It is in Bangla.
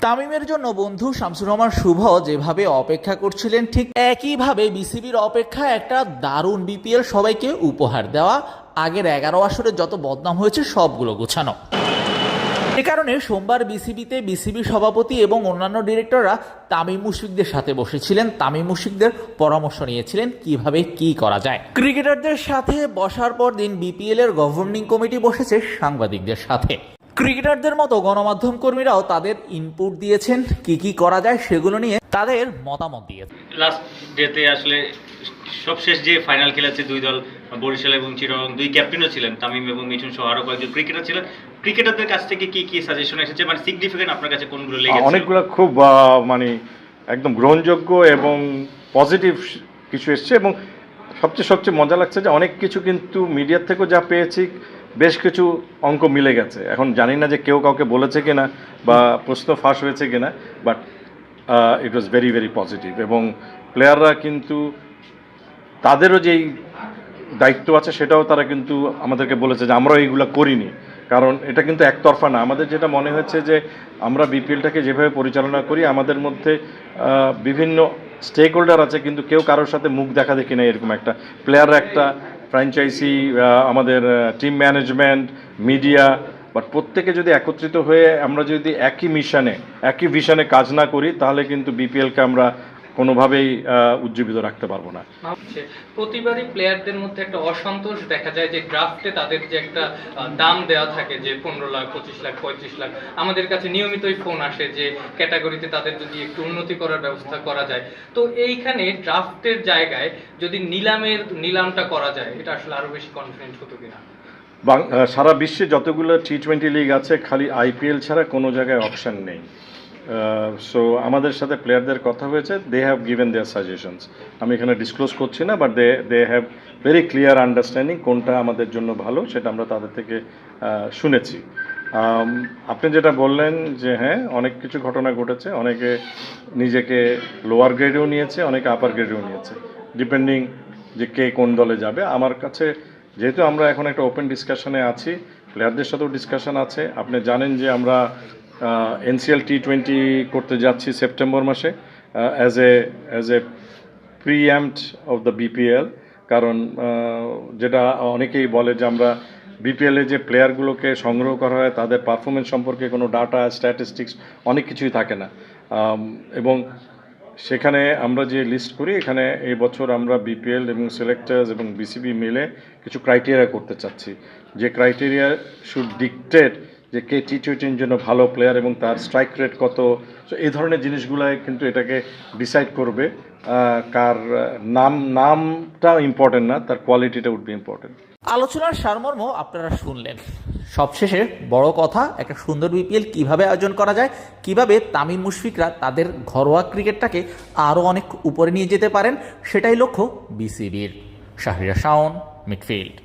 তামিমের জন্য বন্ধু শামসুর রহমান শুভ যেভাবে অপেক্ষা করছিলেন, ঠিক একইভাবে বিসিবির অপেক্ষা একটা দারুণ বিপিএল সবাইকে উপহার দেওয়া, আগের 11 আসরে যত বদনাম হয়েছে সবগুলো গোছানো। এ কারণে সোমবার বিসিবি সভাপতি এবং অন্যান্য ডিরেক্টররা তামিম মুশফিকদের সাথে বসেছিলেন, তামিম মুশফিকদের পরামর্শ নিয়েছিলেন কিভাবে কি করা যায়। ক্রিকেটারদের সাথে বসার পর দিন বিপিএল এর গভর্নিং কমিটি বসেছে সাংবাদিকদের সাথে। ক্রিকেটারদের মতো গণমাধ্যম কর্মীরাও তাদের ইনপুট দিয়েছেন, কি করা যায় সেগুলো নিয়ে তাদের মতামত দিয়েছে। লাস্ট ডেতে আসলে সবশেষ যে ফাইনাল খেলেছে দুই দল, বরিশাল এবং চিটাগং, দুই ক্যাপ্টেনও ছিলেন, তামিম এবং মিঠুন সহ আরো কয়েকজন ক্রিকেটার ছিলেন। ক্রিকেটারদের কাছ থেকে কি সাজেশন এসেছে, মানে সিগনিফিকেন্ট আপনার কাছে কোনগুলো লেগেছে? অনেকগুলো খুব মানে একদম গ্রহণযোগ্য এবং পজিটিভ কিছু এসছে, এবং সবচেয়ে মজা লাগছে যে অনেক কিছু কিন্তু মিডিয়ার থেকেও যা পেয়েছি বেশ কিছু অঙ্ক মিলে গেছে। এখন জানি না যে কেউ কাউকে বলেছে কিনা বা প্রশ্ন ফাঁস হয়েছে কিনা, but it was very very positive. এবং প্লেয়াররা কিন্তু তাদেরও যেই দায়িত্ব আছে সেটাও তারা কিন্তু আমাদেরকে বলেছে যে আমরাও এইগুলো করিনি, কারণ এটা কিন্তু একতরফা না। আমাদের যেটা মনে হচ্ছে যে আমরা বিপিএলটাকে যেভাবে পরিচালনা করি, আমাদের মধ্যে বিভিন্ন স্টেক হোল্ডার আছে, কিন্তু কেউ কারোর সাথে মুখ দেখা দেখি না এরকম একটা। প্লেয়াররা একটা ফ্র্যাঞ্চাইজি, আমাদের টিম ম্যানেজমেন্ট, মিডিয়া, বাট প্রত্যেকে যদি একত্রিত হয়ে আমরা যদি একই মিশনে একই ভিশনে কাজ না করি, তাহলে কিন্তু বিপিএলকে আমরা কোনোভাবেই উজ্জীবিত রাখতে পারবো না। প্রতিবারই প্লেয়ারদের মধ্যে একটা অসন্তোষ দেখা যায় যে ড্রাফটে তাদের যে একটা দাম দেওয়া থাকে যে 15 লাখ, 25 লাখ, 35 লাখ, আমাদের কাছে নিয়মিতই ফোন আসে যে ক্যাটাগরিতে তাদের যদি একটু উন্নতি করার ব্যবস্থা করা যায়। তো এইখানে ড্রাফটের জায়গায় যদি নিলামটা করা যায়, এটা আসলে আরো বেশি কনফিডেন্ট হতো কিনা? সারা বিশ্বে যতগুলো টি20 লিগ আছে, খালি আইপিএল ছাড়া কোনো জায়গায় অপশন নেই। সো আমাদের সাথে প্লেয়ারদের কথা হয়েছে, they have given their suggestions. আমি এখানে ডিসক্লোজ করছি না, but they have very clear understanding কোনটা আমাদের জন্য ভালো, সেটা আমরা তাদের থেকে শুনেছি। আপনি যেটা বললেন যে হ্যাঁ, অনেক কিছু ঘটনা ঘটেছে, অনেকে নিজেকে লোয়ার গ্রেডেও নিয়েছে, অনেকে আপার গ্রেডেও নিয়েছে, ডিপেন্ডিং যে কে কোন দলে যাবে। আমার কাছে যেহেতু আমরা এখন একটা ওপেন ডিসকাশনে আছি, প্লেয়ারদের সাথেও ডিসকাশন আছে। আপনি জানেন যে আমরা এনসিএল টি20 করতে যাচ্ছি সেপ্টেম্বর মাসে as a preempt of the BPL. কারণ যেটা অনেকেই বলে যে আমরা বিপিএলে যে প্লেয়ারগুলোকে সংগ্রহ করা হয় তাদের পারফরমেন্স সম্পর্কে কোনো ডাটা, স্ট্যাটিস্টিক্স অনেক কিছুই থাকে না, এবং সেখানে আমরা যে লিস্ট করি, এখানে এই বছর আমরা বিপিএল এবং সিলেক্টার্স এবং বিসিবি মিলে কিছু ক্রাইটেরিয়া করতে চাচ্ছি, যে ক্রাইটেরিয়া শুড ডিকটেট যে কে টি20 জন্য ভালো প্লেয়ার এবং তার স্ট্রাইক রেট কত। সো এই ধরনের জিনিসগুলাই কিন্তু এটাকে ডিসাইড করবে। কার নামটা ইম্পর্টেন্ট না, তার কোয়ালিটিটা উড বি ইম্পর্টেন্ট। আলোচনার সারমর্ম আপনারা শুনলেন। সবশেষে বড় কথা, একটা সুন্দর বিপিএল কিভাবে আয়োজন করা যায়, কিভাবে তামিম মুশফিকরা তাদের ঘরোয়া ক্রিকেটটাকে আরও অনেক উপরে নিয়ে যেতে পারেন, সেটাই লক্ষ্য বিসিবির। শাহরিয়ার শাওন, মিডফিল্ড।